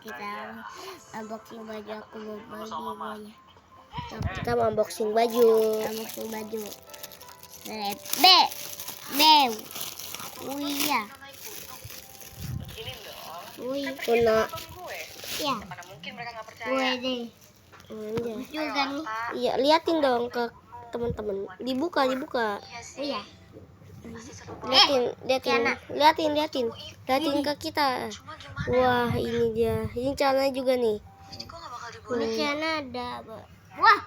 kita unboxing baju aku mau beli. Kita mau unboxing baju. Iya. Tuna. Ya. Mana mungkin mereka nggak percaya. Gue deh. Iya. Juga nih. Iya, liatin dong ke teman-teman. Dibuka. Iya. Liatin ke kita. Wah, ini dia. Ini celana juga nih. Ini celana ada. Wah,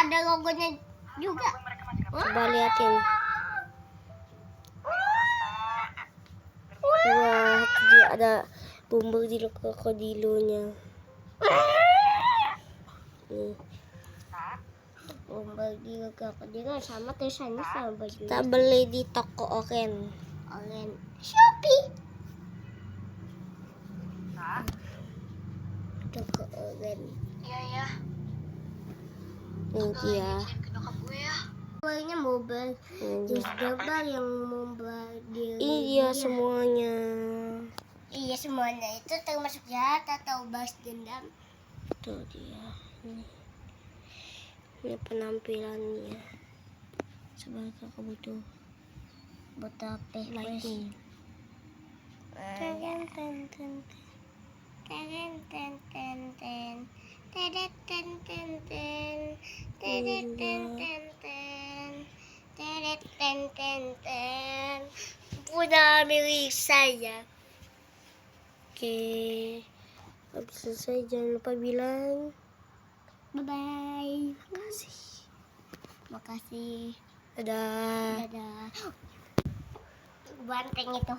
ada logonya juga. Coba liatin. Wah, dia ada bumbu di krokodilonya. Nih. Bumbu di krokodil sama tulisannya sama baju. Kita beli di toko Oren. Shopee. Toko Oren. Iya. Ini dia. Ke nyokap gue ya. Pokoknya mobile. Terus double yang mobile Iya semuanya. Iya semuanya itu termasuk jahat atau balas dendam. Tuh dia. Ini penampilannya. Coba kakak butuh HP lighting. Punya milik saya. Oke. Habis selesai jangan lupa bilang Bye bye. makasih. Dadah. Dadah. Banteng itu.